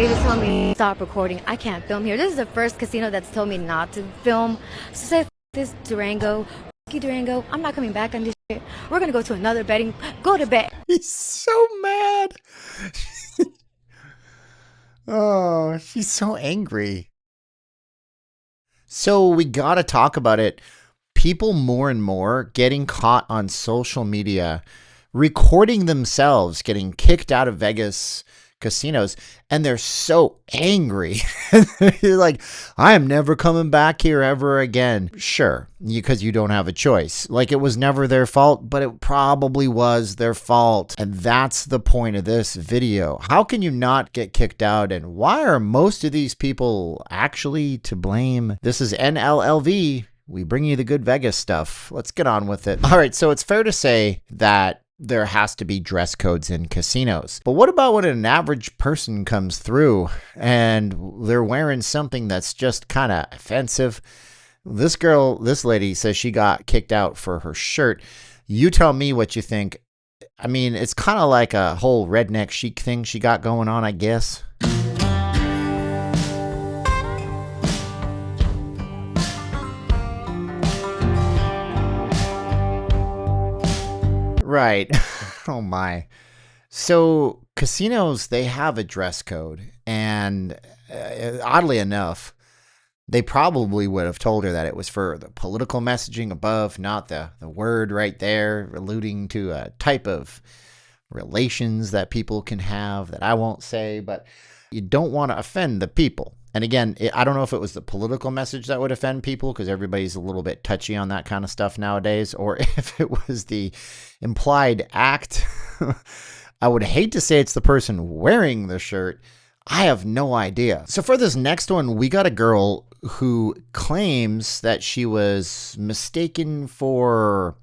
They just told me stop recording. I can't film here. This is the first casino that's told me not to film. So say this Durango, Durango, I'm not coming back on this shit. We're gonna go to another betting. Go to bed. He's so mad. Oh, she's so angry. So we gotta talk about it. People more and more getting caught on social media, recording themselves getting kicked out of Vegas casinos, and they're so angry. You're like, I am never coming back here ever again. Sure, because you don't have a choice. Like, it was never their fault, but it probably was their fault. And that's the point of this video. How can you not get kicked out? And why are most of these people actually to blame? This is NLLV. We bring you the good Vegas stuff. Let's get on with it. All right, so it's fair to say that there has to be dress codes in casinos. But what about when an average person comes through and they're wearing something that's just kind of offensive? This lady says she got kicked out for her shirt. You tell me what you think. I mean, it's kind of like a whole redneck chic thing she got going on, I guess. Right. Oh my. So casinos, they have a dress code, and oddly enough, they probably would have told her that it was for the political messaging above, not the word right there, alluding to a type of relations that people can have that I won't say, but you don't want to offend the people. And again, I don't know if it was the political message that would offend people, because everybody's a little bit touchy on that kind of stuff nowadays, or if it was the implied act. I would hate to say it's the person wearing the shirt. I have no idea. So for this next one, we got a girl who claims that she was mistaken for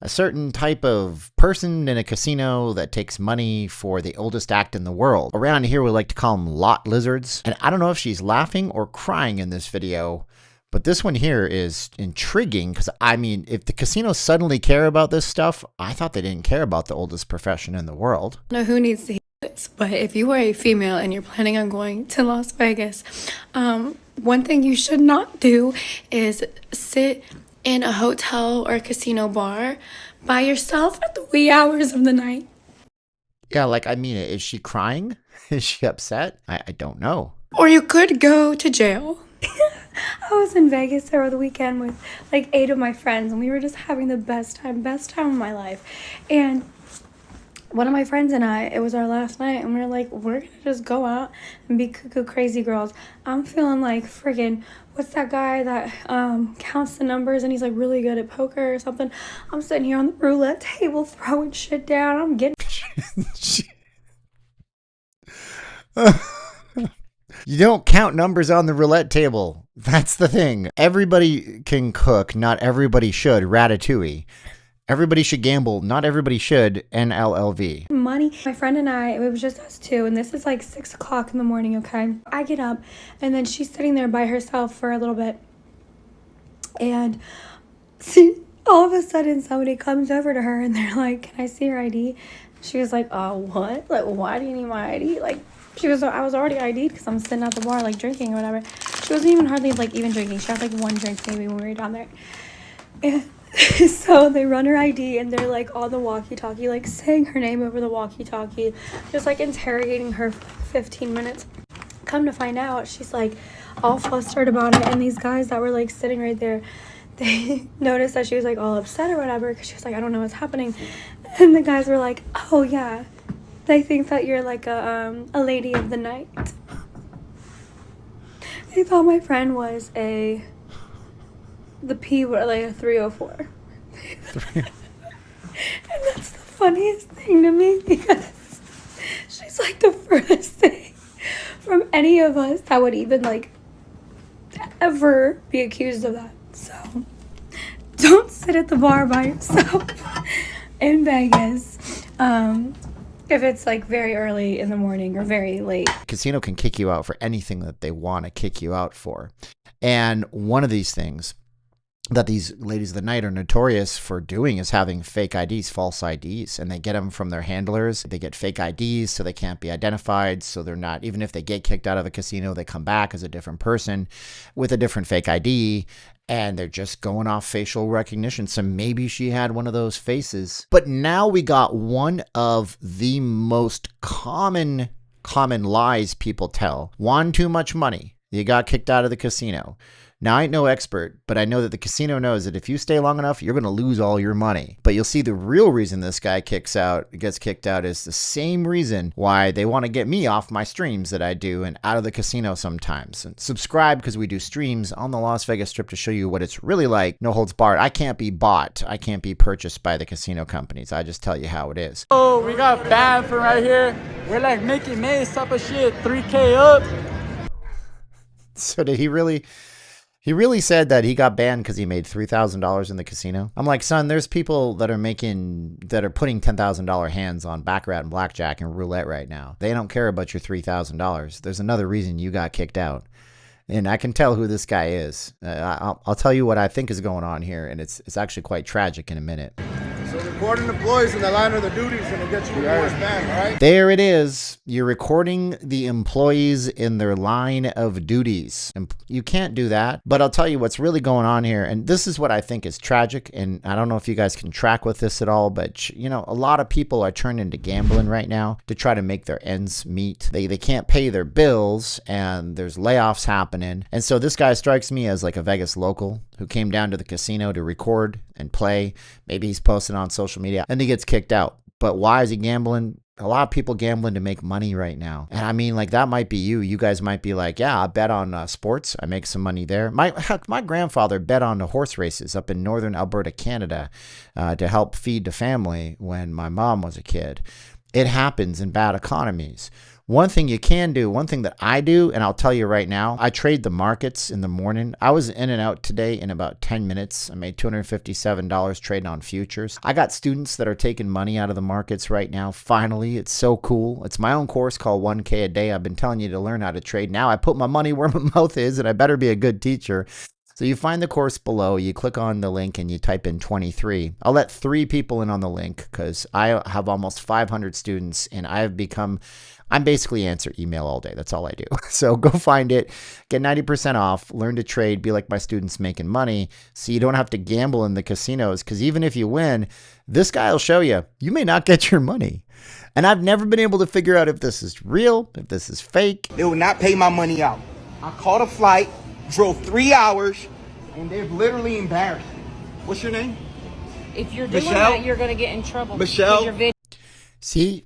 a certain type of person in a casino that takes money for the oldest act in the world. Around here, we like to call them lot lizards. And I don't know if she's laughing or crying in this video, but this one here is intriguing because, I mean, if the casinos suddenly care about this stuff, I thought they didn't care about the oldest profession in the world. I don't know who needs to hear this, but if you are a female and you're planning on going to Las Vegas, one thing you should not do is sit in a hotel or a casino bar by yourself at the wee hours of the night. Yeah, like, I mean, is she crying? Is she upset? I don't know. Or you could go to jail. I was in Vegas over the weekend with like 8 of my friends, and we were just having the best time of my life. And one of my friends and I, it was our last night, and we were like, we're gonna just go out and be cuckoo crazy girls. I'm feeling like friggin', what's that guy that counts the numbers and he's like really good at poker or something? I'm sitting here on the roulette table throwing shit down. I'm getting You don't count numbers on the roulette table. That's the thing. Everybody can cook. Not everybody should. Ratatouille. Everybody should gamble. Not everybody should. NLLV. money. My friend and I, it was just us two, and this is like 6 o'clock in the morning, okay? I get up, and then she's sitting there by herself for a little bit. And all of a sudden, somebody comes over to her, and they're like, can I see your ID? She was like, what? Like, why do you need my ID? Like, I was already ID'd because I'm sitting at the bar, like, drinking or whatever. She wasn't even hardly, like, even drinking. She had, like, 1 drink maybe when we were down there. And so they run her ID, and they're, like, on the walkie-talkie, like, saying her name over the walkie-talkie, just, like, interrogating her for 15 minutes. Come to find out, she's, like, all flustered about it, and these guys that were, like, sitting right there, they noticed that she was, like, all upset or whatever, because she was like, I don't know what's happening. And the guys were like, oh, yeah, they think that you're, like, a lady of the night. They thought my friend was the P were like a 304. And that's the funniest thing to me, because she's like the furthest thing from any of us that would even like ever be accused of that. So don't sit at the bar by yourself in Vegas if it's like very early in the morning or very late. Casino can kick you out for anything that they want to kick you out for. And one of these things that these ladies of the night are notorious for doing is having fake IDs, false IDs, and they get them from their handlers. They get fake IDs so they can't be identified, so they're not, even if they get kicked out of a casino, they come back as a different person with a different fake ID, and they're just going off facial recognition. So maybe she had one of those faces. But now we got one of the most common lies people tell. Won too much money. You got kicked out of the casino. Now, I ain't no expert, but I know that the casino knows that if you stay long enough, you're going to lose all your money. But you'll see the real reason this guy gets kicked out is the same reason why they want to get me off my streams that I do and out of the casino sometimes. And subscribe, because we do streams on the Las Vegas Strip to show you what it's really like. No holds barred. I can't be bought. I can't be purchased by the casino companies. I just tell you how it is. Oh, we got banned from right here. We're like Mickey Mace type of shit. 3K up. So did he really... He really said that he got banned because he made $3,000 in the casino. I'm like, son, there's people that are putting $10,000 hands on baccarat and blackjack and roulette right now. They don't care about your $3,000. There's another reason you got kicked out. And I can tell who this guy is. I'll tell you what I think is going on here, and it's actually quite tragic in a minute. So recording employees in the line of the duties and it gets you worse banned, right? There it is. You're recording the employees in their line of duties. And you can't do that. But I'll tell you what's really going on here. And this is what I think is tragic. And I don't know if you guys can track with this at all, but you know, a lot of people are turned into gambling right now to try to make their ends meet. They can't pay their bills and there's layoffs happening. And so this guy strikes me as like a Vegas local who came down to the casino to record and play. Maybe he's posting on social media and he gets kicked out. But why is he gambling? A lot of people gambling to make money right now. And I mean, like, that might be you. You guys might be like, yeah, I bet on sports. I make some money there. My grandfather bet on the horse races up in northern Alberta, Canada, to help feed the family when my mom was a kid. It happens in bad economies. One thing you can do, one thing that I do, and I'll tell you right now, I trade the markets in the morning. I was in and out today in about 10 minutes. I made $257 trading on futures. I got students that are taking money out of the markets right now. Finally, it's so cool. It's my own course called 1K a day. I've been telling you to learn how to trade. Now I put my money where my mouth is, and I better be a good teacher. So you find the course below, you click on the link and you type in 23. I'll let 3 people in on the link because I have almost 500 students and I'm basically answer email all day. That's all I do. So go find it, get 90% off, learn to trade, be like my students making money so you don't have to gamble in the casinos, because even if you win, this guy will show you, you may not get your money. And I've never been able to figure out if this is real, if this is fake. They will not pay my money out. I caught a flight, drove 3 hours, and they've literally embarrassed me. What's your name? If you're doing Michelle? that, you're going to get in trouble. Michelle? Your video See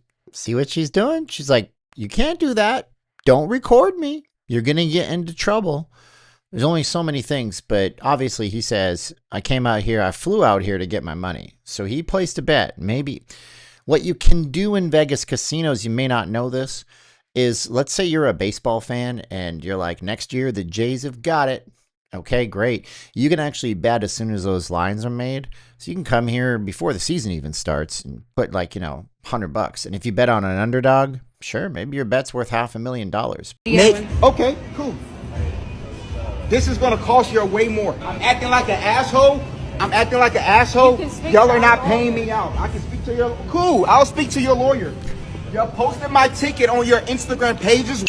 what she's doing? She's like, you can't do that. Don't record me. You're going to get into trouble. There's only so many things, but obviously he says, I flew out here to get my money. So he placed a bet. Maybe what you can do in Vegas casinos, you may not know this, is let's say you're a baseball fan and you're like, next year the Jays have got it. Okay, great. You can actually bet as soon as those lines are made. So you can come here before the season even starts and put $100. And if you bet on an underdog, sure, maybe your bet's worth $500,000. Okay, cool. This is gonna cost you way more. I'm acting like an asshole. Y'all are not paying me out. I can speak to your... Cool, I'll speak to your lawyer. Y'all posted my ticket on your Instagram pages.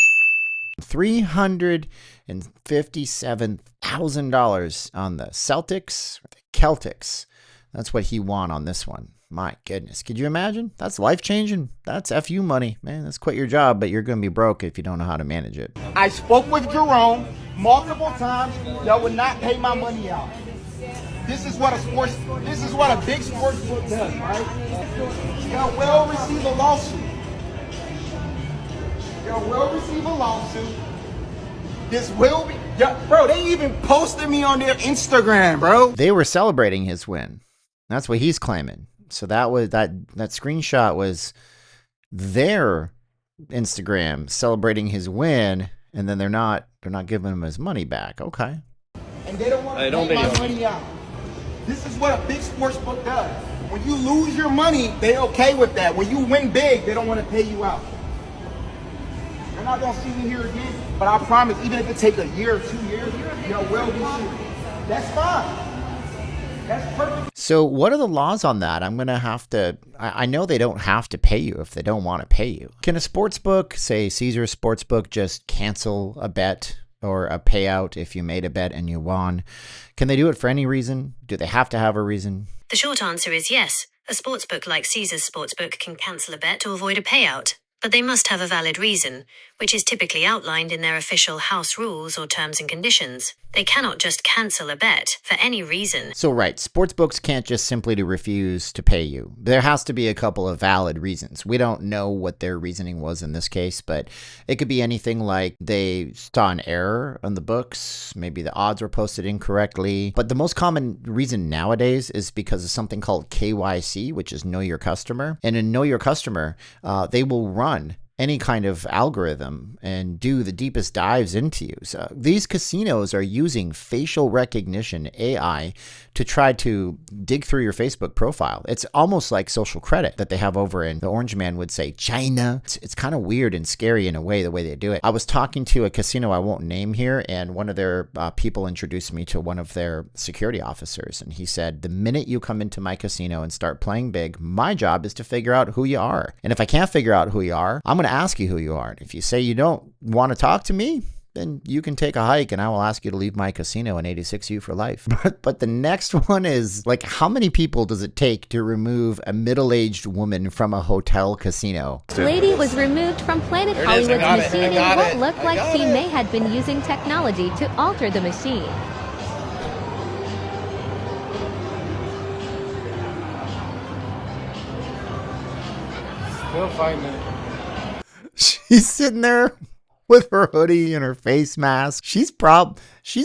$357,000 on the Celtics, or the Celtics. That's what he won on this one. My goodness. Could you imagine? That's life-changing. That's FU money. Man, that's quit your job, but you're going to be broke if you don't know how to manage it. I spoke with Jerome multiple times. Y'all would not pay my money out. This is what a big sports book does, right? Y'all will receive a lawsuit. This will be... Bro, they even posted me on their Instagram, bro. They were celebrating his win. That's what he's claiming. So that screenshot was their Instagram celebrating his win, and then they're not giving him his money back. Okay. And they don't want to pay my money out. This is what a big sports book does. When you lose your money, they're okay with that. When you win big, they don't want to pay you out. You're not gonna see me here again, but I promise, even if it takes a year or 2 years, y'all will be sued. That's fine. That's perfect. So what are the laws on that? I'm going to have to, I know they don't have to pay you if they don't want to pay you. Can a sportsbook, say Caesar Sportsbook, just cancel a bet or a payout if you made a bet and you won? Can they do it for any reason? Do they have to have a reason? The short answer is yes. A sportsbook like Caesar's Sportsbook can cancel a bet to avoid a payout, but they must have a valid reason, which is typically outlined in their official house rules or terms and conditions. They cannot just cancel a bet for any reason. So right, sportsbooks can't just simply refuse to pay you. There has to be a couple of valid reasons. We don't know what their reasoning was in this case, but it could be anything like they saw an error on the books, maybe the odds were posted incorrectly. But the most common reason nowadays is because of something called KYC, which is Know Your Customer. And in Know Your Customer, they will run any kind of algorithm and do the deepest dives into you. So these casinos are using facial recognition AI to try to dig through your Facebook profile. It's almost like social credit that they have over in, the Orange Man would say, China. It's kind of weird and scary in a way, the way they do it. I was talking to a casino I won't name here, and one of their people introduced me to one of their security officers. And he said, the minute you come into my casino and start playing big, my job is to figure out who you are. And if I can't figure out who you are, I'm going to ask you who you are. And if you say you don't want to talk to me, then you can take a hike and I will ask you to leave my casino and 86 you for life. But the next one is like, how many people does it take to remove a middle-aged woman from a hotel casino? Lady was removed from Planet Hollywood's machine in what looked like she may have been using technology to alter the machine. Still fighting it. She's sitting there with her hoodie and her face mask. She's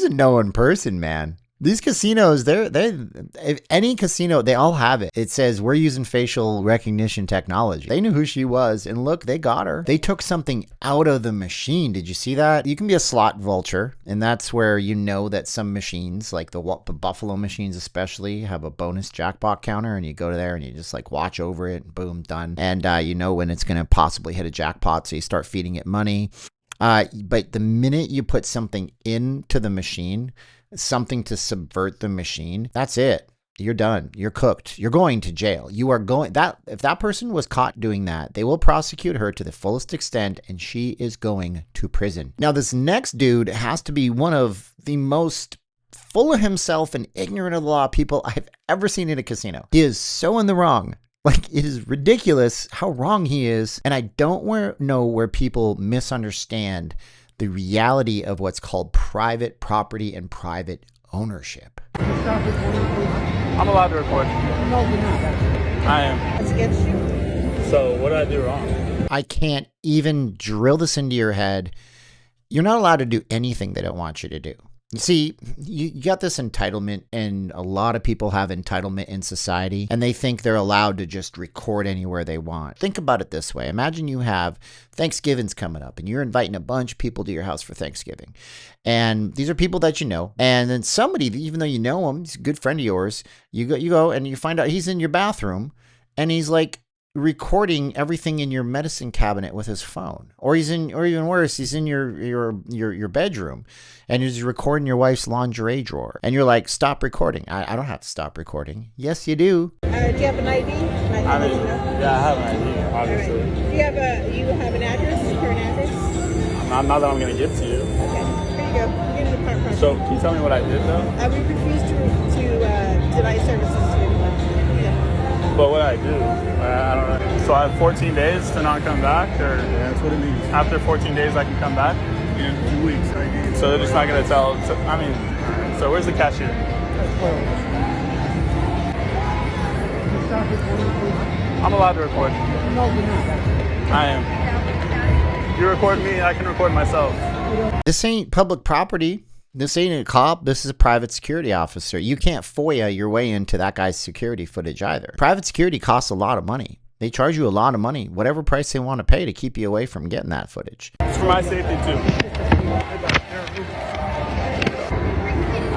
a known person, man. These casinos, if any casino, they all have it. It says, we're using facial recognition technology. They knew who she was, and look, they got her. They took something out of the machine. Did you see that? You can be a slot vulture, and that's where you know that some machines, like the Buffalo machines especially, have a bonus jackpot counter, and you go there and you just like watch over it, and boom, done. And you know when it's going to possibly hit a jackpot, so you start feeding it money. But the minute you put something into the machine, something to subvert the machine, that's it. You're done. You're cooked. You're going to jail. You are going if that person was caught doing that, they will prosecute her to the fullest extent and she is going to prison. Now, this next dude has to be one of the most full of himself and ignorant of the law people I've ever seen in a casino. He is so in the wrong. Like, it is ridiculous how wrong he is. And I don't know where people misunderstand the reality of what's called private property and private ownership. I'm allowed to record. No, you're not. I am. It's against you. So what did I do wrong? I can't even drill this into your head. You're not allowed to do anything they don't want you to do. You see, you got this entitlement, and a lot of people have entitlement in society, and they think they're allowed to just record anywhere they want. Think about it this way. Imagine you have Thanksgiving's coming up, and you're inviting a bunch of people to your house for Thanksgiving. And these are people that you know. And then somebody, even though you know him, he's a good friend of yours, you go and you find out he's in your bathroom, and he's like recording everything in your medicine cabinet with his phone, or even worse, he's in your bedroom and he's recording your wife's lingerie drawer, and you're like, stop recording. I don't have to stop recording. Yes, you do. Do you have an ID? I have an ID, obviously. Right. Do you have an address? Your current address? Not that I'm going to give to you. Okay, here you go. You're in the park. So, can you tell me what I did, though? We refuse to deny services to anyone. Yeah. But what I do, I don't know. So I have 14 days to not come back, or That's what it means. after 14 days I can come back? In 2 weeks, I did. So they're just not going to tell. So where's the cashier? I'm allowed to record. No, you're not. I am. You record me, I can record myself. This ain't public property. This ain't a cop. This is a private security officer. You can't FOIA your way into that guy's security footage either. Private security costs a lot of money. They charge you a lot of money, whatever price they want to pay to keep you away from getting that footage. It's for my safety too.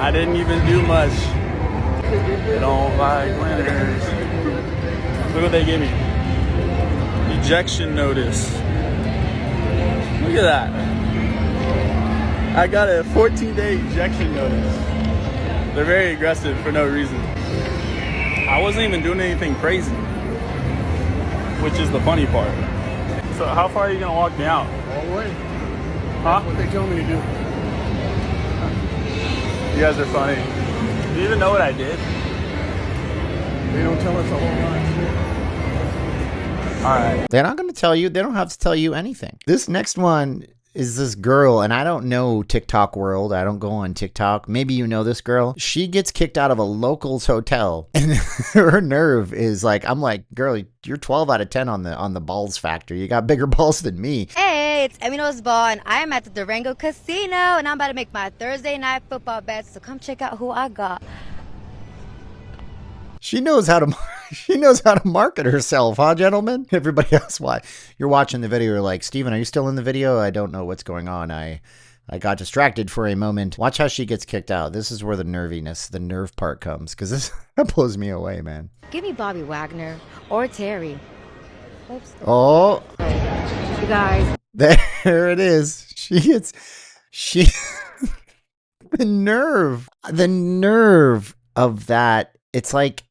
I didn't even do much. They don't like winners. Look what they gave me. Ejection notice. Look at that. I got a 14-day ejection notice. They're very aggressive for no reason. I wasn't even doing anything crazy, which is the funny part. So how far are you gonna walk me out? All the way. Huh? That's what they tell me to do. You guys are funny. Do you even know what I did? They don't tell us a whole lot. All right. They're not going to tell you. They don't have to tell you anything. This next one is this girl, and I don't know TikTok world. I don't go on TikTok. Maybe you know this girl. She gets kicked out of a locals hotel, and her nerve is like, I'm like, girl, you're 12 out of 10 on the balls factor. You got bigger balls than me. Hey, it's Emino's Ball, and I'm at the Durango Casino, and I'm about to make my Thursday night football bets. So come check out who I got. She knows how to market herself, huh, gentlemen? Everybody else, why? You're watching the video, you're like, Steven, are you still in the video? I don't know what's going on. I got distracted for a moment. Watch how she gets kicked out. This is where the nerviness, the nerve part comes, because that blows me away, man. Give me Bobby Wagner or Terry. Oops. Oh. You guys. There it is. The nerve of that. It's like,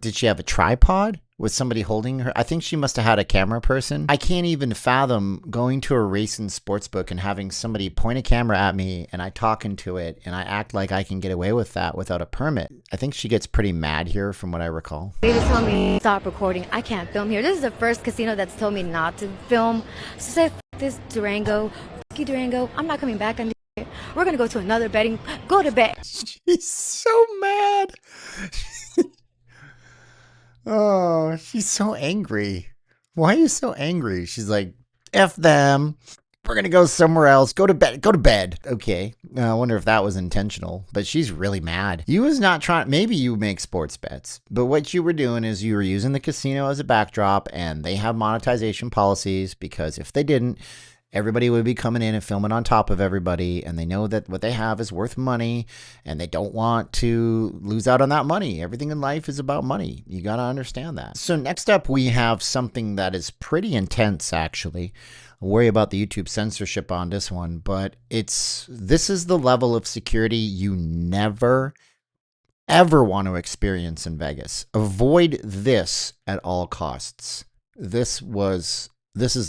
did she have a tripod? Was somebody holding her? I think she must have had a camera person. I can't even fathom going to a race in Sportsbook and having somebody point a camera at me and I talk into it and I act like I can get away with that without a permit. I think she gets pretty mad here from what I recall. They just told me stop recording. I can't film here. This is the first casino that's told me not to film. So say this Durango, Durango. I'm not coming back on this shit. We're gonna go to another betting. Go to bed. She's so mad. Oh, she's so angry. Why are you so angry? She's like, F them. We're going to go somewhere else. Go to bed. Go to bed. Okay. I wonder if that was intentional, but she's really mad. You was not trying. Maybe you make sports bets, but what you were doing is you were using the casino as a backdrop and they have monetization policies because if they didn't, everybody would be coming in and filming on top of everybody, and they know that what they have is worth money, and they don't want to lose out on that money. Everything in life is about money. You got to understand that. So next up, we have something that is pretty intense, actually. I'll worry about the YouTube censorship on this one, but this is the level of security you never, ever want to experience in Vegas. Avoid this at all costs. This is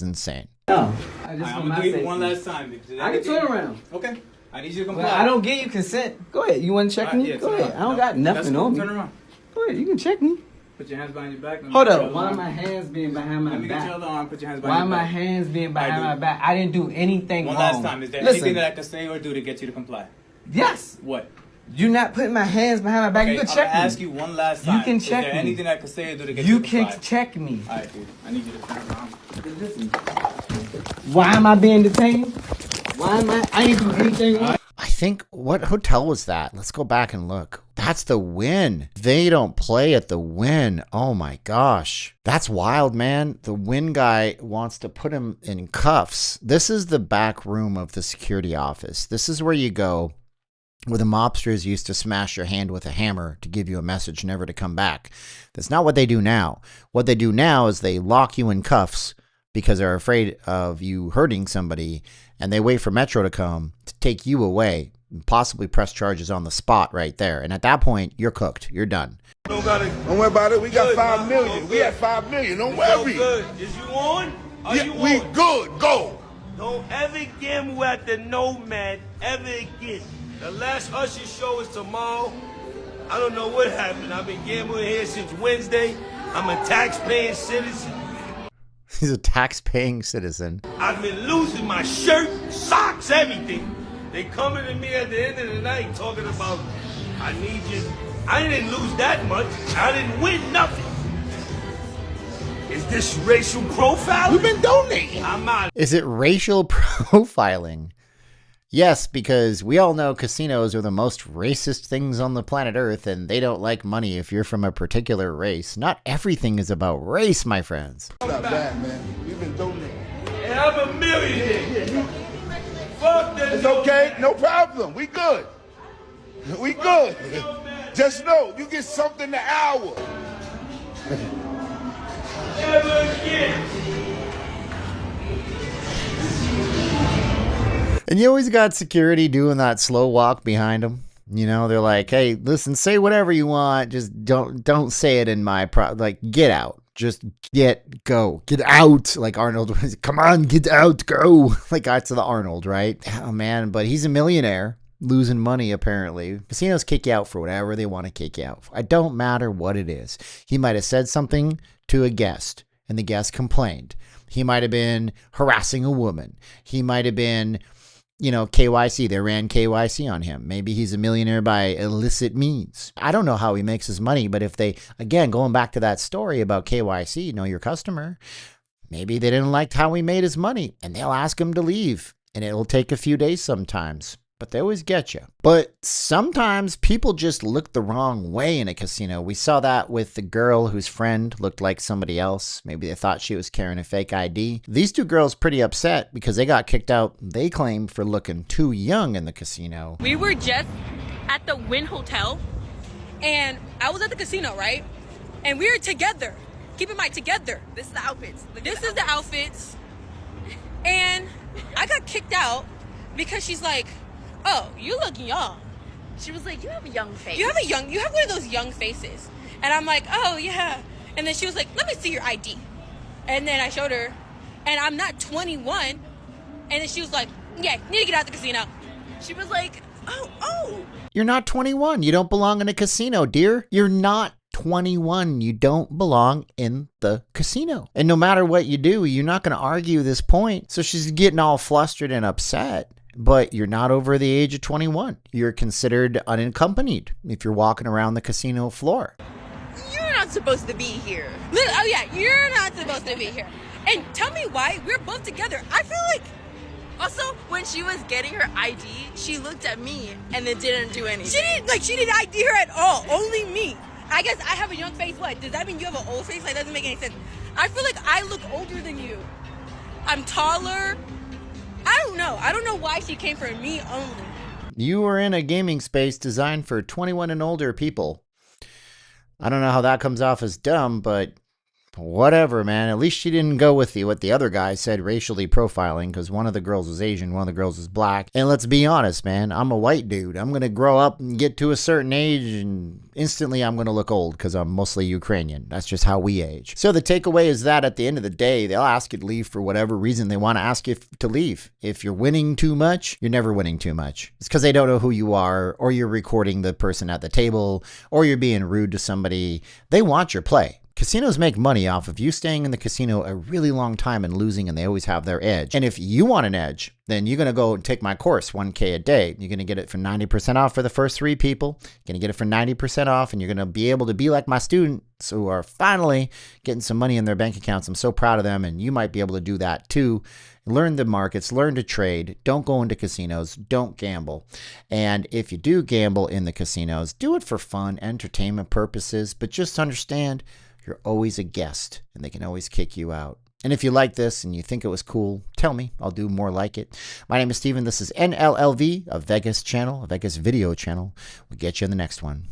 insane. No, I'm gonna do it one last time. I can turn around. Okay. I need you to comply. Well, I don't give you consent. Go ahead. You want to check me? Yeah, Go ahead. I don't got nothing on me. Turn around. Go ahead. You can check me. Put your hands behind your back. Hold up. Why are my hands being behind my back? Let me get your other arm. Put your hands Why behind your back. Why are my hands being behind my back? I didn't do anything wrong. One last time. Is there anything that I can say or do to get you to comply? Yes. What? You're not putting my hands behind my back. Okay, you can check me. I'm gonna ask you one last time. You can check me. Is there anything I can say or do to get you to comply? You can check me. All right, dude. I need you to turn around. Listen. Why am I being detained? Why am I ain't doing anything wrong. I think, what hotel was that? Let's go back and look. That's the Wynn. They don't play at the Wynn. Oh my gosh. That's wild, man. The Wynn guy wants to put him in cuffs. This is the back room of the security office. This is where you go where the mobsters used to smash your hand with a hammer to give you a message never to come back. That's not what they do now. What they do now is they lock you in cuffs because they're afraid of you hurting somebody, and they wait for Metro to come to take you away and possibly press charges on the spot right there. And at that point, you're cooked. You're done. Don't worry about it. We got 5 million. We at 5 million. Don't worry. Good. Is you on? We good. Go. Don't ever gamble at the Nomad ever again. The last Usher show is tomorrow. I don't know what happened. I've been gambling here since Wednesday. I'm a tax-paying citizen. He's a tax-paying citizen. I've been losing my shirt, socks, everything. They coming to me at the end of the night talking about, I need you. I didn't lose that much. I didn't win nothing. Is this racial profiling? We've been donating. I'm out. Is it racial profiling? Yes, because we all know casinos are the most racist things on the planet Earth, and they don't like money if you're from a particular race. Not everything is about race, my friends. Not bad, man. We've been donating. And I'm a millionaire. Fuck that. It's okay. No problem. We good. We good. Just know, you get something an hour. Never again. And you always got security doing that slow walk behind him. You know, they're like, hey, listen, say whatever you want. Just don't say it in my like, get out. Just get out. Like Arnold was, come on, get out, go. Like that's the Arnold, right? Oh man, but he's a millionaire. Losing money, apparently. Casinos kick you out for whatever they want to kick you out for. It don't matter what it is. He might have said something to a guest, and the guest complained. He might have been harassing a woman. He might have been, you know, KYC. They ran KYC on him. Maybe he's a millionaire by illicit means. I don't know how he makes his money, but if they, again, going back to that story about KYC, know your customer, maybe they didn't like how he made his money, and they'll ask him to leave, and it'll take a few days sometimes. But they always get you. But sometimes people just look the wrong way in a casino. We saw that with the girl whose friend looked like somebody else. Maybe they thought she was carrying a fake ID. These two girls pretty upset because they got kicked out, they claim, for looking too young in the casino. We were just at the Wynn Hotel, and I was at the casino, right? And we were together. Keep in mind, together. This is the outfits. This is the outfits. And I got kicked out because she's like, oh, you look young. She was like, you have a young face. You have one of those young faces. And I'm like, oh, yeah. And then she was like, let me see your ID. And then I showed her, and I'm not 21. And then she was like, yeah, need to get out the casino. She was like, oh. You're not 21. You don't belong in a casino, dear. You're not 21. You don't belong in the casino. And no matter what you do, you're not going to argue this point. So she's getting all flustered and upset. But you're not over the age of 21. You're considered unaccompanied if you're walking around the casino floor. You're not supposed to be here. Oh, yeah, you're not supposed to be here. And tell me why. We're both together. I feel like... Also, when she was getting her ID, she looked at me and then didn't do anything. She didn't ID her at all. Only me. I guess I have a young face. What? Does that mean you have an old face? That doesn't make any sense. I feel like I look older than you. I'm taller. I don't know why she came for me only. You were in a gaming space designed for 21 and older people. I don't know how that comes off as dumb, but whatever, man. At least she didn't go with what the other guy said, racially profiling, because one of the girls was Asian, one of the girls was black. And let's be honest, man, I'm a white dude. I'm going to grow up and get to a certain age, and instantly I'm going to look old because I'm mostly Ukrainian. That's just how we age. So the takeaway is that at the end of the day, they'll ask you to leave for whatever reason they want to ask you to leave. If you're winning too much, you're never winning too much. It's because they don't know who you are, or you're recording the person at the table, or you're being rude to somebody. They want your play. Casinos make money off of you staying in the casino a really long time and losing, and they always have their edge. And if you want an edge, then you're going to go and take my course, $1K a day. You're going to get it for 90% off for the first 3 people. You're going to get it for 90% off, and you're going to be able to be like my students who are finally getting some money in their bank accounts. I'm so proud of them, and you might be able to do that too. Learn the markets, learn to trade. Don't go into casinos. Don't gamble. And if you do gamble in the casinos, do it for fun, entertainment purposes, but just understand you're always a guest, and they can always kick you out. And if you like this and you think it was cool, tell me. I'll do more like it. My name is Steven. This is NLLV, a Vegas channel, a Vegas video channel. We'll get you in the next one.